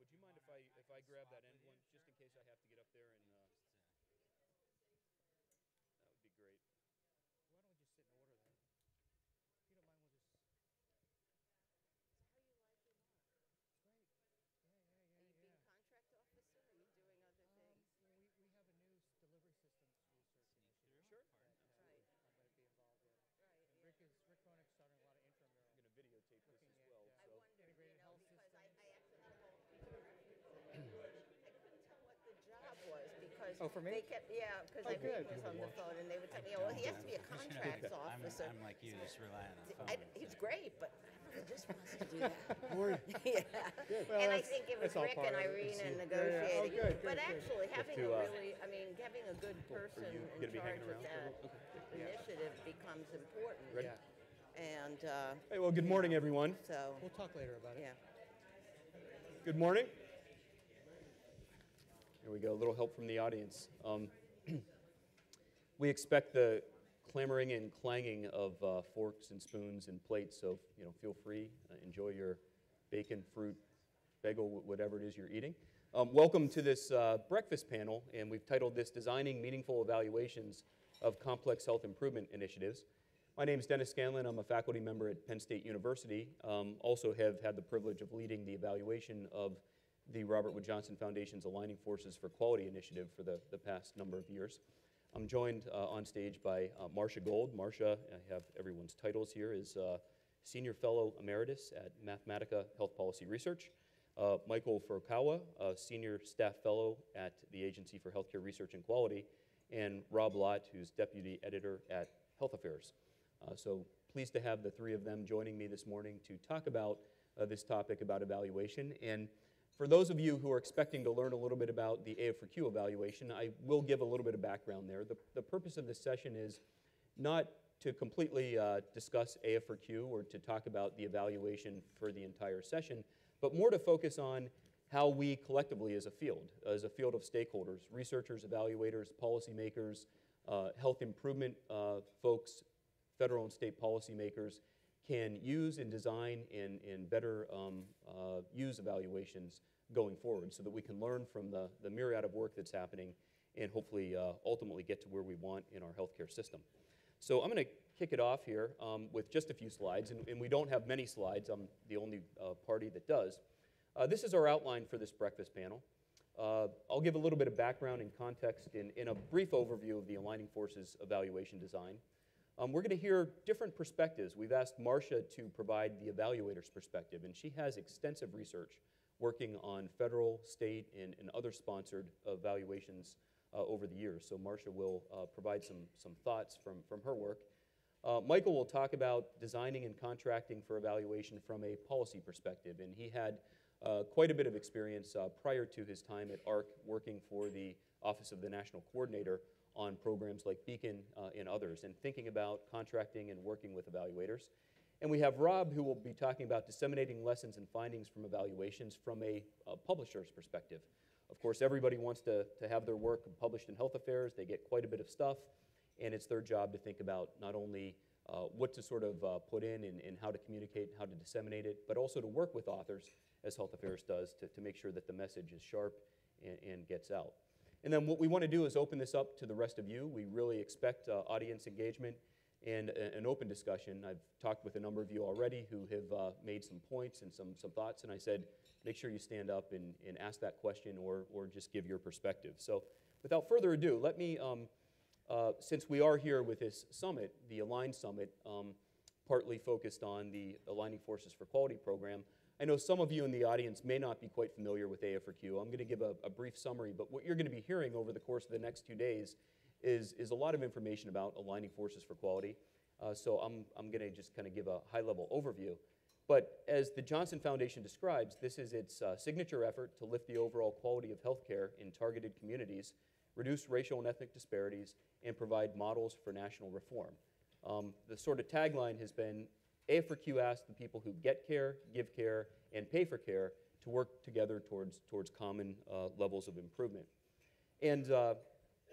would you mind if I grab that end one, just in case I have to get up there and that would be great. Why don't we just sit in order then? If you don't mind, we'll just. So how you like your mom? It's great. Yeah, yeah, Are you yeah, being yeah. contract officer? Or are you doing other things? Well, we have a news delivery systems research initiative. Sure. That Right. I'm going to be involved in. Right. And Yeah. Rick Ronnick's starting a lot of intramural. I'm going to videotape this Looking as at, well. I So wondered, integrated health because systems. I actually I couldn't tell what the job was because Oh, for me? they kept because Oh, I good. was on the phone and they would tell me, oh, well, he has to be a contracts officer. I'm like you, just rely on the phone. He's great, but I really just wants to do that. Or, Yeah. Well, And I that's- think it was that's all Rick part and of it. Irene and Yeah, yeah. negotiating. Oh, good, But good. actually, having to, a really, having a good person you in gonna be charge hanging of around that initiative becomes important. Ready? yeah. And hey, well, good morning, everyone. so, We'll talk later about it. yeah. Good morning. Here we go. A little help from the audience. We expect the clamoring and clanging of forks and spoons and plates, so feel free, enjoy your bacon, fruit, bagel, whatever it is you're eating. Welcome to this breakfast panel, and we've titled this Designing Meaningful Evaluations of Complex Health Improvement Initiatives. My name is Dennis Scanlon. I'm a faculty member at Penn State University. Also have had the privilege of leading the evaluation of the Robert Wood Johnson Foundation's Aligning Forces for Quality initiative for the past number of years. I'm joined on stage by Marcia Gold. Marcia, I have everyone's titles here, is Senior Fellow Emeritus at Mathematica Health Policy Research. Michael Furukawa, Senior Staff Fellow at the Agency for Healthcare Research and Quality, and Rob Lott, who's Deputy Editor at Health Affairs. So pleased to have the three of them joining me this morning to talk about this topic about evaluation. And for those of you who are expecting to learn a little bit about the AF4Q evaluation, I will give a little bit of background there. The purpose of this session is not to completely discuss AF4Q or to talk about the evaluation for the entire session, but more to focus on how we collectively as a field of stakeholders, researchers, evaluators, policymakers, health improvement folks, federal and state policymakers, can use and design and better use evaluations going forward so that we can learn from the myriad of work that's happening and hopefully ultimately get to where we want in our healthcare system. So I'm going to kick it off here with just a few slides, and we don't have many slides. I'm the only party that does. This is our outline for this breakfast panel. I'll give a little bit of background and context in a brief overview of the Aligning Forces evaluation design. We're going to hear different perspectives. We've asked Marcia to provide the evaluator's perspective, and she has extensive research working on federal, state, and other sponsored evaluations over the years. So Marcia will provide some thoughts from her work. Michael will talk about designing and contracting for evaluation from a policy perspective, and he had quite a bit of experience prior to his time at AHRQ working for the Office of the National Coordinator on programs like Beacon and others, and thinking about contracting and working with evaluators. And we have Rob, who will be talking about disseminating lessons and findings from evaluations from a publisher's perspective. Of course, everybody wants to have their work published in Health Affairs. They get quite a bit of stuff, and it's their job to think about not only what to sort of put in and how to communicate, how to disseminate it, but also to work with authors, as Health Affairs does, to make sure that the message is sharp and gets out. And then what we want to do is open this up to the rest of you. We really expect audience engagement and an open discussion. I've talked with a number of you already who have made some points and some thoughts, and I said, make sure you stand up and ask that question or just give your perspective. So without further ado, let me, since we are here with this summit, the Align Summit, partly focused on the Aligning Forces for Quality program, I know some of you in the audience may not be quite familiar with AF4Q. I'm going to give a brief summary, but what you're going to be hearing over the course of the next 2 days is a lot of information about Aligning Forces for Quality. So I'm going to just kind of give a high-level overview. But as the Johnson Foundation describes, this is its signature effort to lift the overall quality of healthcare in targeted communities, reduce racial and ethnic disparities, and provide models for national reform. The sort of tagline has been, AF4Q asks the people who get care, give care, and pay for care to work together towards common levels of improvement. And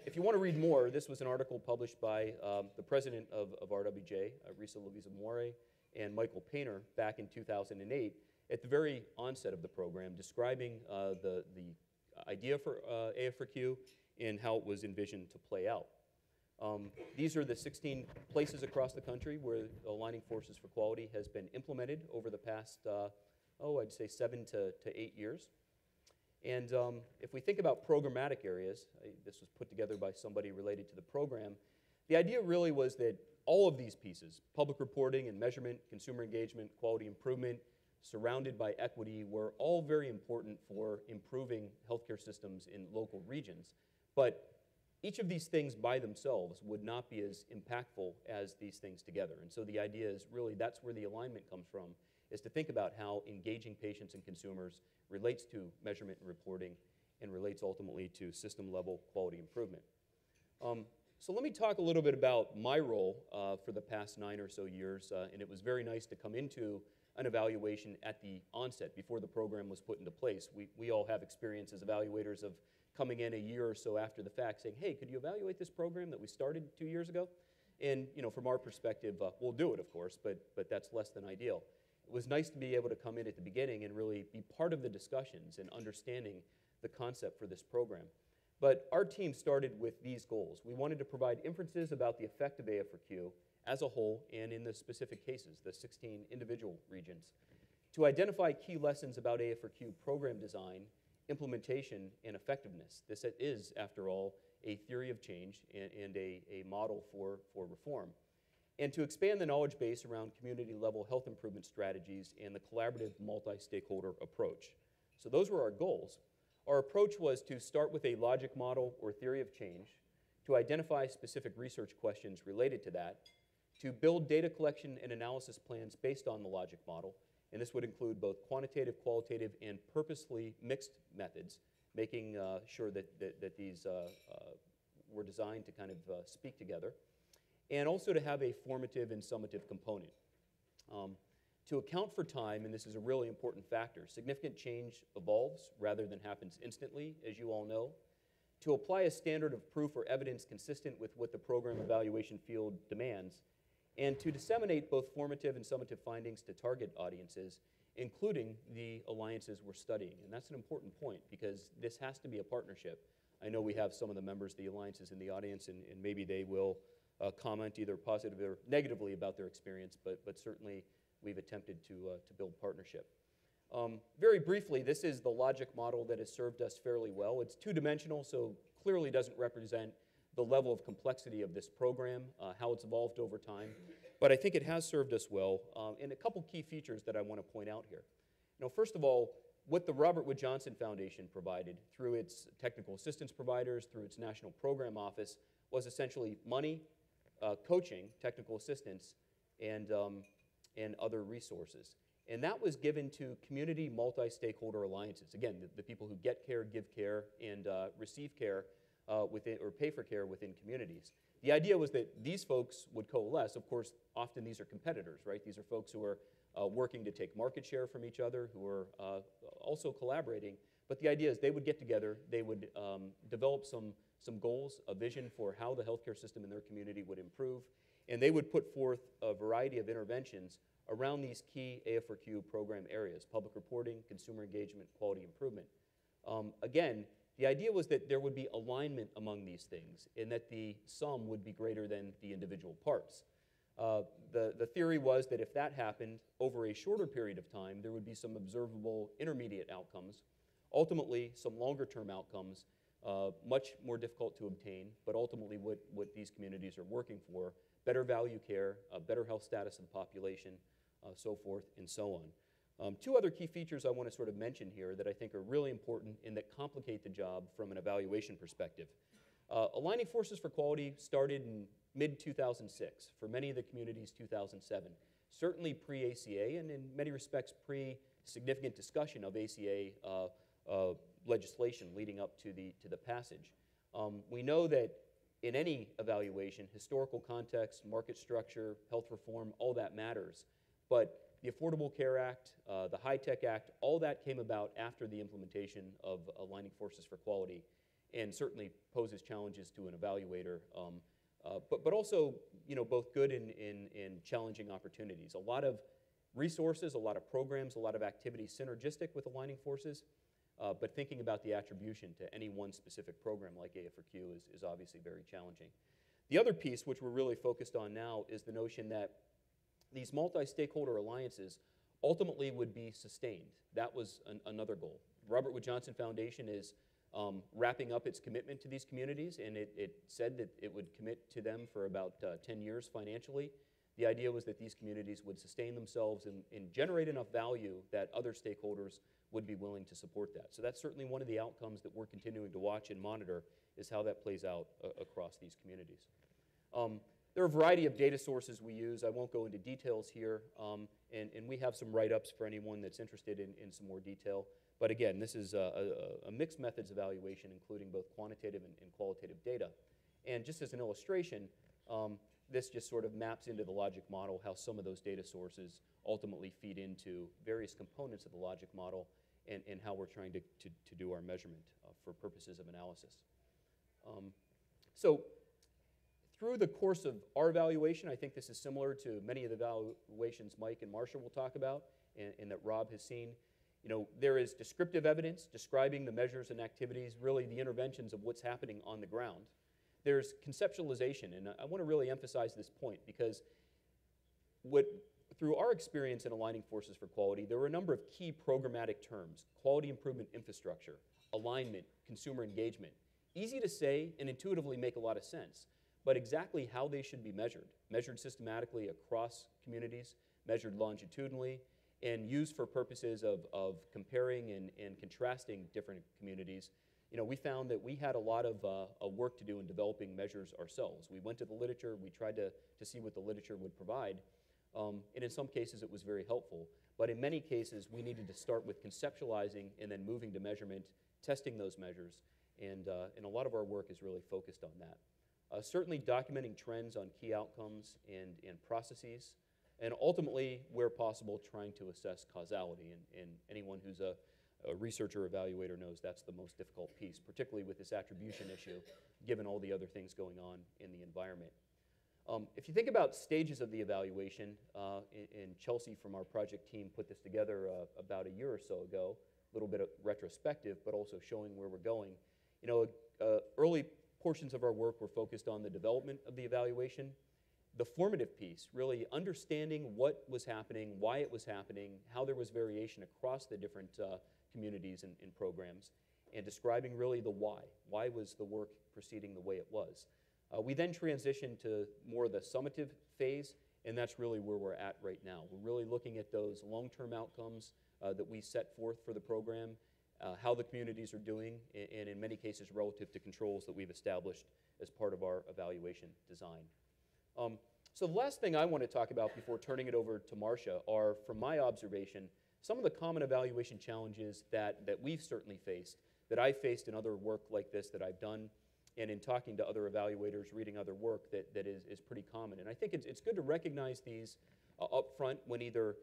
if you want to read more, this was an article published by the president of RWJ, Risa Louisa Moore, and Michael Painter back in 2008 at the very onset of the program, describing the idea for AF4Q and how it was envisioned to play out. These are the 16 places across the country where Aligning Forces for Quality has been implemented over the past, I'd say 7 to 8 years. And if we think about programmatic areas, this was put together by somebody related to the program, the idea really was that all of these pieces, public reporting and measurement, consumer engagement, quality improvement, surrounded by equity, were all very important for improving healthcare systems in local regions. But each of these things by themselves would not be as impactful as these things together. And so the idea is really that's where the alignment comes from, is to think about how engaging patients and consumers relates to measurement and reporting and relates ultimately to system-level quality improvement. So let me talk a little bit about my role for the past 9 or so years, and it was very nice to come into an evaluation at the onset before the program was put into place. We all have experience as evaluators of coming in a year or so after the fact saying, hey, could you evaluate this program that we started 2 years ago? And from our perspective, we'll do it, of course, but that's less than ideal. It was nice to be able to come in at the beginning and really be part of the discussions and understanding the concept for this program. But our team started with these goals. We wanted to provide inferences about the effect of AF4Q as a whole and in the specific cases, the 16 individual regions, to identify key lessons about AF4Q program design, implementation, and effectiveness. This is, after all, a theory of change and a model for reform. And to expand the knowledge base around community-level health improvement strategies and the collaborative multi-stakeholder approach. So those were our goals. Our approach was to start with a logic model or theory of change, to identify specific research questions related to that, to build data collection and analysis plans based on the logic model, and this would include both quantitative, qualitative, and purposefully mixed methods, making sure that these were designed to kind of speak together, and also to have a formative and summative component. To account for time, and this is a really important factor, significant change evolves rather than happens instantly, as you all know. To apply a standard of proof or evidence consistent with what the program evaluation field demands, and to disseminate both formative and summative findings to target audiences, including the alliances we're studying. And that's an important point because this has to be a partnership. I know we have some of the members of the alliances in the audience, and maybe they will comment either positively or negatively about their experience, but certainly we've attempted to build partnership. Very briefly, this is the logic model that has served us fairly well. It's two-dimensional, so clearly doesn't represent the level of complexity of this program, how it's evolved over time, but I think it has served us well, and a couple key features that I want to point out here. First of all, what the Robert Wood Johnson Foundation provided through its technical assistance providers, through its national program office, was essentially money, coaching, technical assistance, and other resources. And that was given to community multi-stakeholder alliances. Again, the people who get care, give care, and receive care within, or pay for care within communities. The idea was that these folks would coalesce. Of course, often these are competitors, right? These are folks who are working to take market share from each other, who are also collaborating. But the idea is they would get together, they would develop some goals, a vision for how the healthcare system in their community would improve, and they would put forth a variety of interventions around these key AF4Q program areas: public reporting, consumer engagement, quality improvement. Again, the idea was that there would be alignment among these things and that the sum would be greater than the individual parts. The theory was that if that happened over a shorter period of time, there would be some observable intermediate outcomes, ultimately some longer-term outcomes, much more difficult to obtain, but ultimately what these communities are working for: better value care, better health status of the population, so forth and so on. Two other key features I want to sort of mention here that I think are really important and that complicate the job from an evaluation perspective. Aligning Forces for Quality started in mid-2006, for many of the communities 2007, certainly pre-ACA and in many respects pre-significant discussion of ACA legislation leading up to the passage. We know that in any evaluation, historical context, market structure, health reform, all that matters. But the Affordable Care Act, the HITECH Act, all that came about after the implementation of Aligning Forces for Quality, and certainly poses challenges to an evaluator. But also both good and challenging opportunities. A lot of resources, a lot of programs, a lot of activities synergistic with aligning forces, but thinking about the attribution to any one specific program like AFRQ is obviously very challenging. The other piece, which we're really focused on now, is the notion that these multi-stakeholder alliances ultimately would be sustained. That was another goal. Robert Wood Johnson Foundation is wrapping up its commitment to these communities, and it said that it would commit to them for about 10 years financially. The idea was that these communities would sustain themselves and generate enough value that other stakeholders would be willing to support that. So that's certainly one of the outcomes that we're continuing to watch and monitor, is how that plays out across these communities. There are a variety of data sources we use. I won't go into details here, and we have some write-ups for anyone that's interested in some more detail. But again, this is a mixed methods evaluation, including both quantitative and qualitative data. And just as an illustration, this just sort of maps into the logic model how some of those data sources ultimately feed into various components of the logic model and how we're trying to do our measurement for purposes of analysis. So through the course of our evaluation, I think this is similar to many of the evaluations Mike and Marcia will talk about and that Rob has seen. There is descriptive evidence describing the measures and activities, really the interventions of what's happening on the ground. There's conceptualization, and I want to really emphasize this point because through our experience in aligning forces for quality, there were a number of key programmatic terms: quality improvement infrastructure, alignment, consumer engagement. Easy to say and intuitively make a lot of sense, but exactly how they should be measured systematically across communities, measured longitudinally, and used for purposes of comparing and contrasting different communities. We found that we had a lot of work to do in developing measures ourselves. We went to the literature, we tried to see what the literature would provide, and in some cases it was very helpful. But in many cases, we needed to start with conceptualizing and then moving to measurement, testing those measures, and a lot of our work is really focused on that. Certainly documenting trends on key outcomes and processes, and ultimately, where possible, trying to assess causality. And anyone who's a researcher or evaluator knows that's the most difficult piece, particularly with this attribution issue, given all the other things going on in the environment. If you think about stages of the evaluation, and Chelsea from our project team put this together about a year or so ago, a little bit of retrospective, but also showing where we're going. Early portions of our work were focused on the development of the evaluation. The formative piece, really understanding what was happening, why it was happening, how there was variation across the different communities and programs, and describing really the why. Why was the work proceeding the way it was? We then transitioned to more of the summative phase, and that's really where we're at right now. We're really looking at those long-term outcomes that we set forth for the program, how the communities are doing, and in many cases relative to controls that we've established as part of our evaluation design. So the last thing I want to talk about before turning it over to Marcia are, from my observation, some of the common evaluation challenges that we've certainly faced, that I've faced in other work like this that I've done, and in talking to other evaluators, reading other work that is pretty common. And I think it's good to recognize these up front when either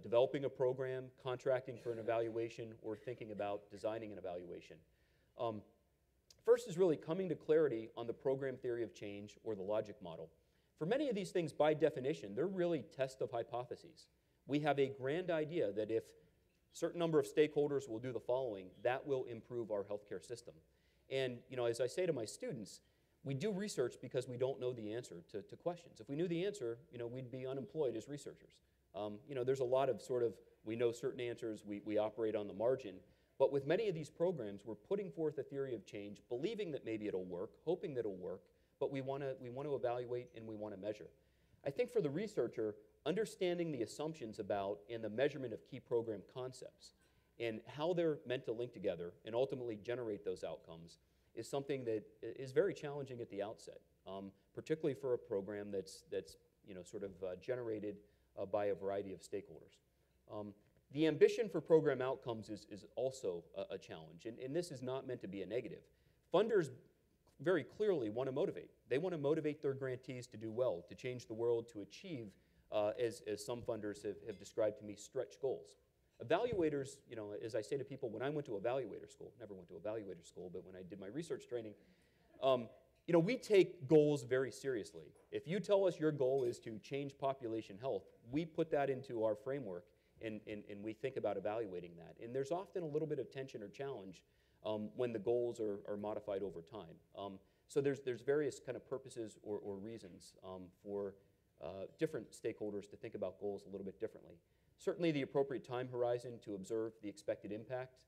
developing a program, contracting for an evaluation, or thinking about designing an evaluation. First is really coming to clarity on the program theory of change or the logic model. For many of these things, by definition, they're really tests of hypotheses. We have a grand idea that if a certain number of stakeholders will do the following, that will improve our healthcare system. And as I say to my students, we do research because we don't know the answer to questions. If we knew the answer, we'd be unemployed as researchers. There's a lot of we know certain answers, we operate on the margin. But with many of these programs, we're putting forth a theory of change, believing that maybe it'll work, hoping that it'll work, but we want to evaluate and we want to measure. I think for the researcher, understanding the assumptions about and the measurement of key program concepts and how they're meant to link together and ultimately generate those outcomes is something that is very challenging at the outset, particularly for a program that's generated by a variety of stakeholders. The ambition for program outcomes is also a challenge, and this is not meant to be a negative. Funders very clearly want to motivate. They want to motivate their grantees to do well, to change the world, to achieve, as some funders have described to me, stretch goals. Evaluators, as I say to people, when I went to evaluator school, never went to evaluator school, but when I did my research training, You know, we take goals very seriously. If you tell us your goal is to change population health, we put that into our framework and we think about evaluating that. And there's often a little bit of tension or challenge when the goals are modified over time. So there's various kind of purposes or reasons for different stakeholders to think about goals a little bit differently. Certainly the appropriate time horizon to observe the expected impact.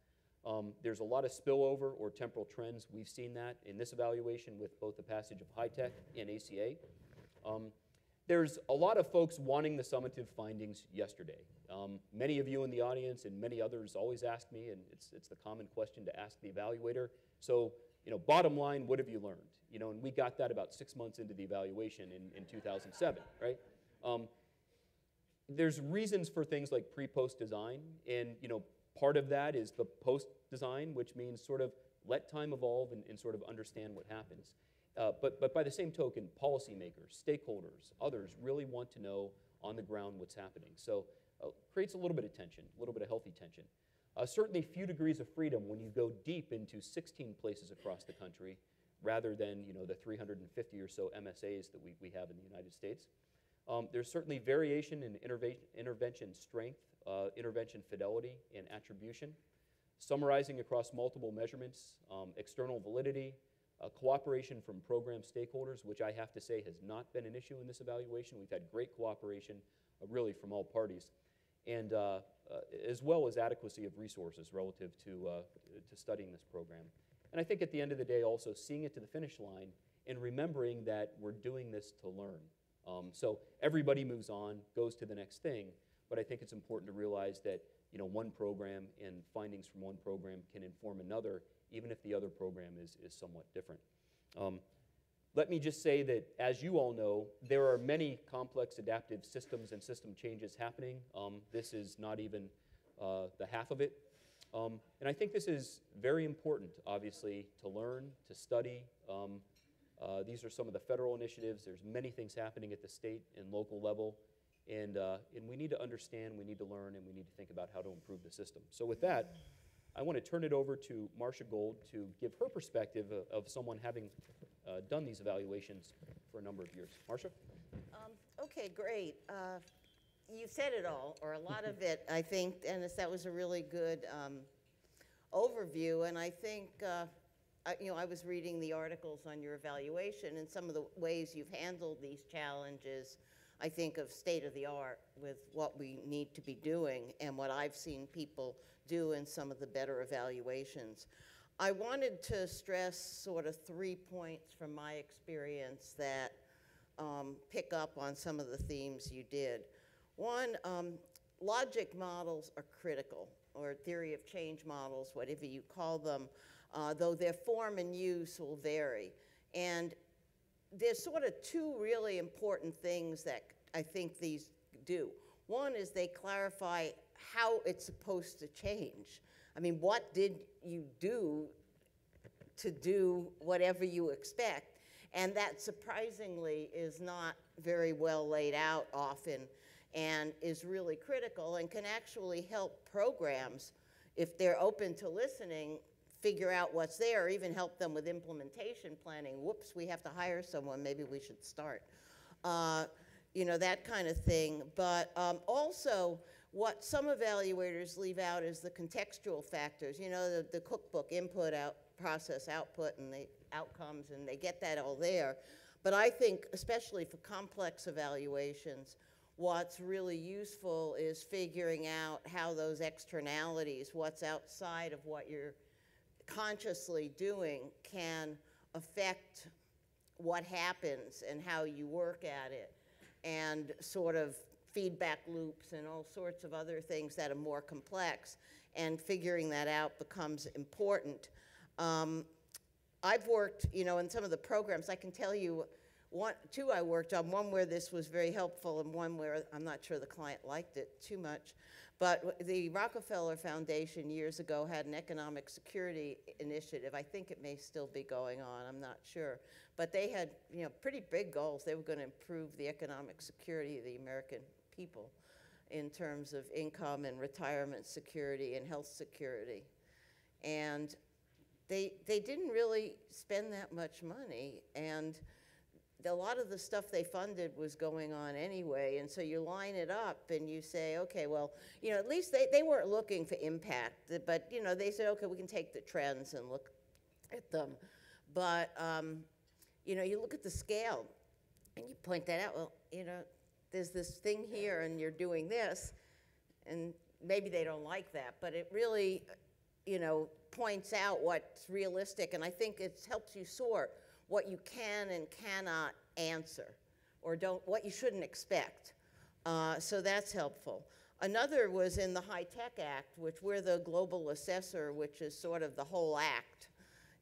There's a lot of spillover or temporal trends. We've seen that in this evaluation with both the passage of HITECH and ACA. There's a lot of folks wanting the summative findings yesterday. Many of you in the audience and many others always ask me, and it's the common question to ask the evaluator. So, you know, bottom line, what have you learned? You know, and we got that about 6 months into the evaluation in 2007, right? There's reasons for things like pre-post design, and you know, part of that is the post design, which means sort of let time evolve and sort of understand what happens. But by the same token, policymakers, stakeholders, others really want to know on the ground what's happening. So creates a little bit of tension, a little bit of healthy tension. Certainly few degrees of freedom when you go deep into 16 places across the country rather than, you know, the 350 or so MSAs that we have in the United States. There's certainly variation in intervention strength, intervention fidelity, and attribution. Summarizing across multiple measurements, external validity, cooperation from program stakeholders, which I have to say has not been an issue in this evaluation. We've had great cooperation really from all parties, and as well as adequacy of resources relative to studying this program. And I think at the end of the day also seeing it to the finish line and remembering that we're doing this to learn. So everybody moves on, goes to the next thing, but I think it's important to realize that, you know, one program and findings from one program can inform another, even if the other program is somewhat different. Let me just say that, as you all know, there are many complex adaptive systems and system changes happening. This is not even the half of it. And I think this is very important, obviously, to learn, to study. These are some of the federal initiatives. There's many things happening at the state and local level. And we need to understand, we need to learn, and we need to think about how to improve the system. So with that, I want to turn it over to Marcia Gold to give her perspective of someone having done these evaluations for a number of years. Marcia? Okay, great. You said it all, or a lot of it, I think, and that was a really good overview. And I think, you know, I was reading the articles on your evaluation, and some of the ways you've handled these challenges, I think, of state of the art with what we need to be doing and what I've seen people do in some of the better evaluations. I wanted to stress sort of 3 points from my experience that pick up on some of the themes you did. One, logic models are critical, or theory of change models, whatever you call them, though their form and use will vary. And there's sort of two really important things that I think these do. One is they clarify how it's supposed to change. I mean, what did you do to do whatever you expect? And that surprisingly is not very well laid out often and is really critical and can actually help programs, if they're open to listening, figure out what's there, or even help them with implementation planning. Whoops, we have to hire someone, maybe we should start. You know, that kind of thing. But also, what some evaluators leave out is the contextual factors. You know, the cookbook, input, process, output, and the outcomes, and they get that all there. But I think, especially for complex evaluations, what's really useful is figuring out how those externalities, what's outside of what you're consciously doing, can affect what happens and how you work at it, and sort of feedback loops and all sorts of other things that are more complex, and figuring that out becomes important. I've worked, you know, in some of the programs. I can tell you two I worked on, one where this was very helpful and one where I'm not sure the client liked it too much. But the Rockefeller Foundation years ago had an economic security initiative. I think it may still be going on, I'm not sure. But they had, you know, pretty big goals. They were going to improve the economic security of the American people in terms of income and retirement security and health security. And they didn't really spend that much money, and a lot of the stuff they funded was going on anyway, and so you line it up and you say, okay, well, you know, at least they weren't looking for impact, but, you know, they said, okay, we can take the trends and look at them. But, you know, you look at the scale and you point that out, well, you know, there's this thing here and you're doing this, and maybe they don't like that, but it really, you know, points out what's realistic, and I think it helps you sort what you can and cannot answer, or what you shouldn't expect. So that's helpful. Another was in the High Tech Act, which we're the global assessor, which is sort of the whole act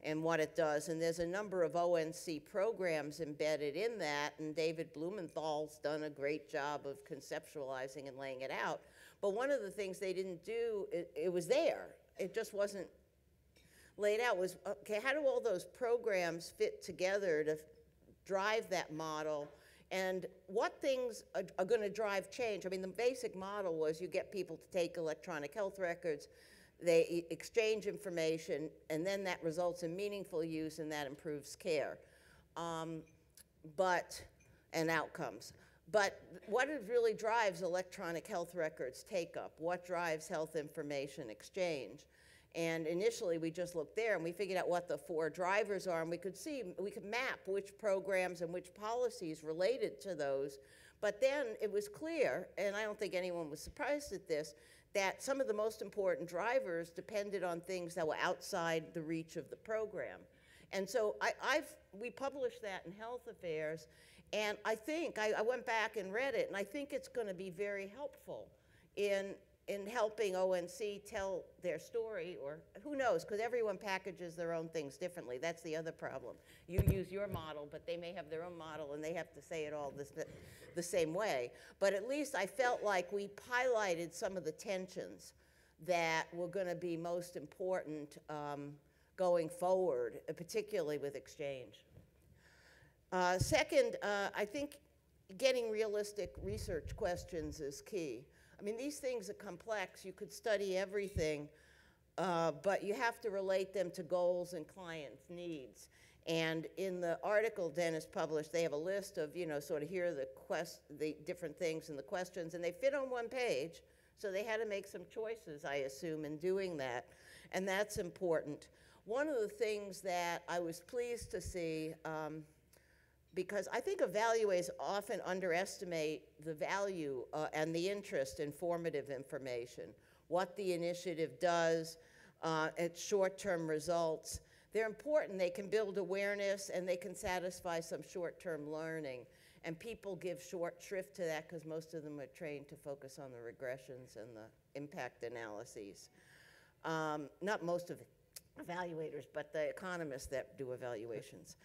and what it does. And there's a number of ONC programs embedded in that, and David Blumenthal's done a great job of conceptualizing and laying it out. But one of the things they didn't do, it was there. It just wasn't laid out, was, okay, how do all those programs fit together to drive that model, and what things are going to drive change? I mean, the basic model was you get people to take electronic health records, they exchange information, and then that results in meaningful use, and that improves care and outcomes. But what it really drives electronic health records take up? What drives health information exchange? And initially, we just looked there, and we figured out what the 4 drivers are, and we could map which programs and which policies related to those. But then it was clear, and I don't think anyone was surprised at this, that some of the most important drivers depended on things that were outside the reach of the program. And so we published that in Health Affairs, and I think, I went back and read it, and I think it's going to be very helpful in helping ONC tell their story, or who knows, because everyone packages their own things differently. That's the other problem. You use your model, but they may have their own model, and they have to say it all the same way. But at least I felt like we highlighted some of the tensions that were going to be most important going forward, particularly with exchange. Second, I think getting realistic research questions is key. I mean, these things are complex. You could study everything, but you have to relate them to goals and clients' needs. And in the article Dennis published, they have a list of, you know, sort of here are the different things and the questions, and they fit on one page, so they had to make some choices, I assume, in doing that, and that's important. One of the things that I was pleased to see, because I think evaluators often underestimate the value and the interest in formative information, what the initiative does, its short-term results. They're important. They can build awareness, and they can satisfy some short-term learning. And people give short shrift to that because most of them are trained to focus on the regressions and the impact analyses. Not most of evaluators, but the economists that do evaluations.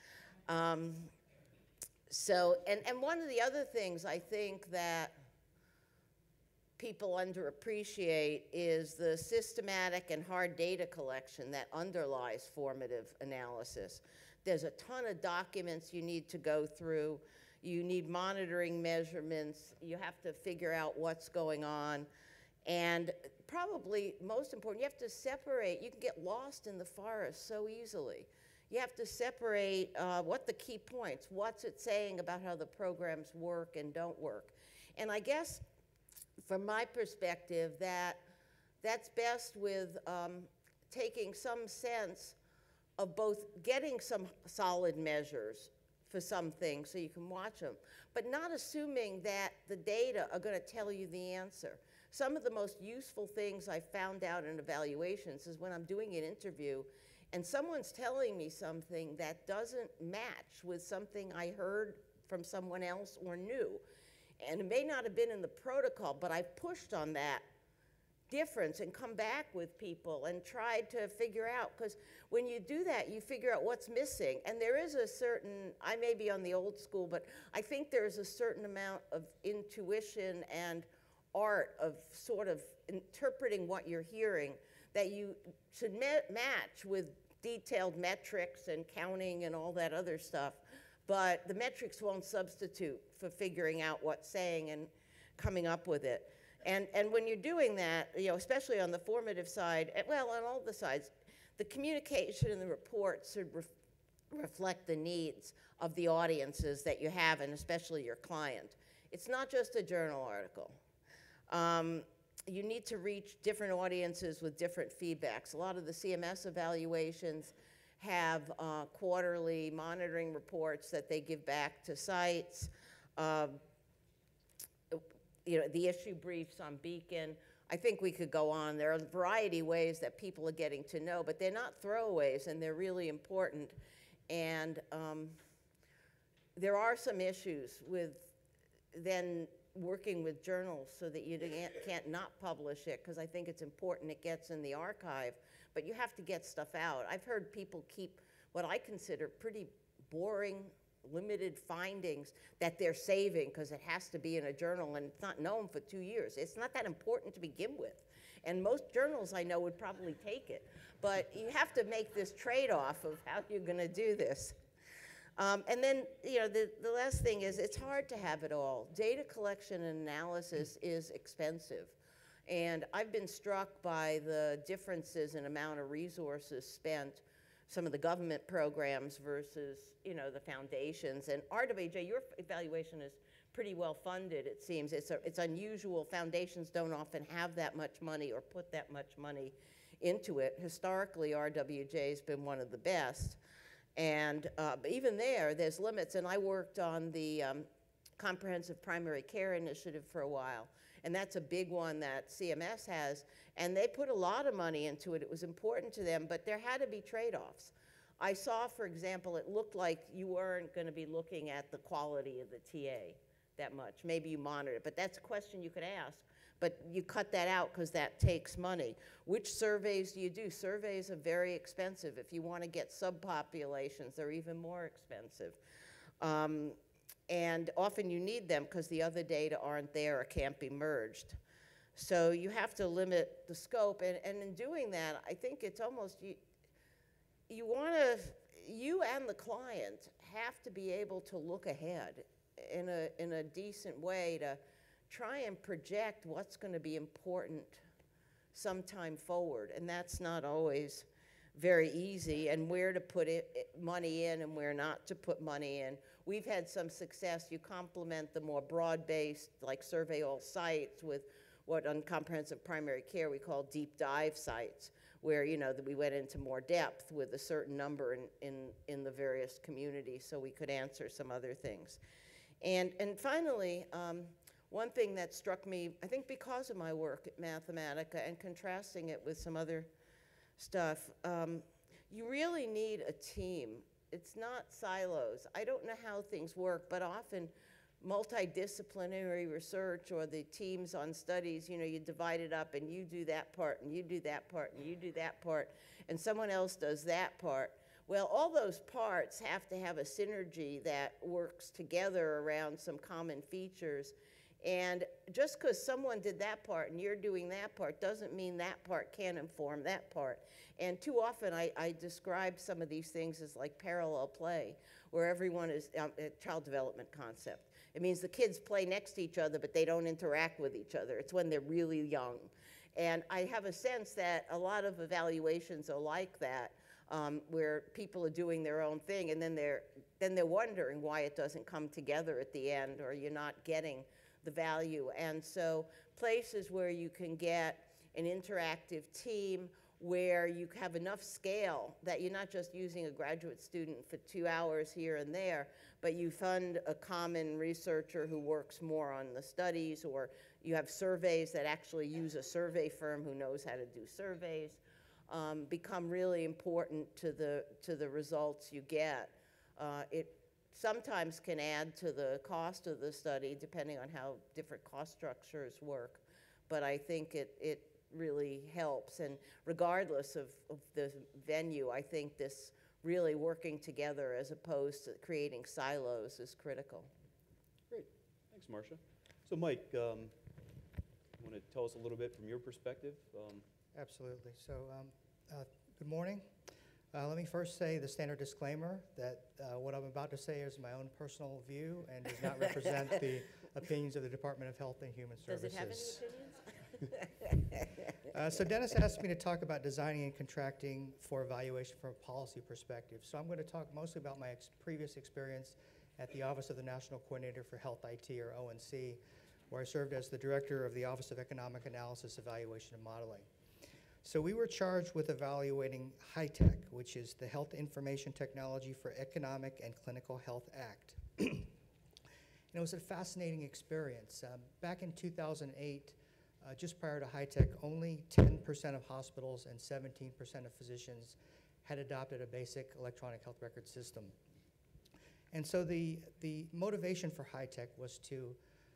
So, and one of the other things I think that people underappreciate is the systematic and hard data collection that underlies formative analysis. There's a ton of documents you need to go through. You need monitoring measurements. You have to figure out what's going on. And probably most important, you have to separate. You can get lost in the forest so easily. You have to separate what the key points, what's it saying about how the programs work and don't work. And I guess from my perspective, that's best with taking some sense of both getting some solid measures for some things so you can watch them, but not assuming that the data are going to tell you the answer. Some of the most useful things I found out in evaluations is when I'm doing an interview and someone's telling me something that doesn't match with something I heard from someone else or knew. And it may not have been in the protocol, but I've pushed on that difference and come back with people and tried to figure out, because when you do that, you figure out what's missing. And there is a certain, I may be on the old school, but I think there's a certain amount of intuition and art of sort of interpreting what you're hearing that you should match with detailed metrics and counting and all that other stuff. But the metrics won't substitute for figuring out what's saying and coming up with it. And when you're doing that, you know, especially on the formative side, well, on all the sides, the communication and the reports should reflect the needs of the audiences that you have, and especially your client. It's not just a journal article. You need to reach different audiences with different feedbacks. A lot of the CMS evaluations have quarterly monitoring reports that they give back to sites. You know, the issue briefs on Beacon. I think we could go on. There are a variety of ways that people are getting to know, but they're not throwaways, and they're really important. And there are some issues with then working with journals so that you can't not publish it, because I think it's important it gets in the archive, but you have to get stuff out. I've heard people keep what I consider pretty boring, limited findings that they're saving because it has to be in a journal and it's not known for 2 years. It's not that important to begin with. And most journals I know would probably take it. But you have to make this trade-off of how you're going to do this. And then, you know, the last thing is it's hard to have it all. Data collection and analysis is expensive. And I've been struck by the differences in amount of resources spent, some of the government programs versus, you know, the foundations. And RWJ, your evaluation is pretty well funded, it seems. It's unusual. Foundations don't often have that much money or put that much money into it. Historically, RWJ has been one of the best. And but even there's limits. And I worked on the Comprehensive Primary Care Initiative for a while. And that's a big one that CMS has. And they put a lot of money into it. It was important to them, but there had to be trade-offs. I saw, for example, it looked like you weren't going to be looking at the quality of the TA that much. Maybe you monitor it, but that's a question you could ask. But you cut that out because that takes money. Which surveys do you do? Surveys are very expensive. If you want to get subpopulations, they're even more expensive. And often you need them because the other data aren't there or can't be merged. So you have to limit the scope. And in doing that, I think it's almost, you and the client have to be able to look ahead in a decent way to try and project what's going to be important sometime forward. And that's not always very easy, and where to put money in and where not to put money in. We've had some success. You complement the more broad-based, like survey all sites, with what on comprehensive primary care we call deep dive sites, where, you know, that we went into more depth with a certain number in the various communities so we could answer some other things. And finally, one thing that struck me, I think because of my work at Mathematica and contrasting it with some other stuff, you really need a team. It's not silos. I don't know how things work, but often multidisciplinary research or the teams on studies, you know, you divide it up and you do that part and you do that part and you do that part and someone else does that part. Well, all those parts have to have a synergy that works together around some common features. And just because someone did that part and you're doing that part doesn't mean that part can't inform that part. And too often I describe some of these things as like parallel play, where everyone is a child development concept. It means the kids play next to each other, but they don't interact with each other. It's when they're really young. And I have a sense that a lot of evaluations are like that, where people are doing their own thing, and then they're wondering why it doesn't come together at the end, or you're not getting the value. And so places where you can get an interactive team, where you have enough scale that you're not just using a graduate student for 2 hours here and there, but you fund a common researcher who works more on the studies, or you have surveys that actually use a survey firm who knows how to do surveys, become really important to the results you get. It sometimes can add to the cost of the study, depending on how different cost structures work, but I think it really helps. And regardless of the venue, I think this really working together as opposed to creating silos is critical. Great. Thanks, Marcia. So Mike, you want to tell us a little bit from your perspective? Absolutely. So good morning. Let me first say the standard disclaimer that what I'm about to say is my own personal view and does not represent the opinions of the Department of Health and Human Services. Does it have any opinions? So Dennis asked me to talk about designing and contracting for evaluation from a policy perspective. So I'm going to talk mostly about my previous experience at the Office of the National Coordinator for Health IT, or ONC, where I served as the director of the Office of Economic Analysis, Evaluation, and Modeling. So we were charged with evaluating HITECH, which is the Health Information Technology for Economic and Clinical Health Act. And it was a fascinating experience. Back in 2008, just prior to HITECH, only 10% of hospitals and 17% of physicians had adopted a basic electronic health record system. And so the motivation for HITECH was to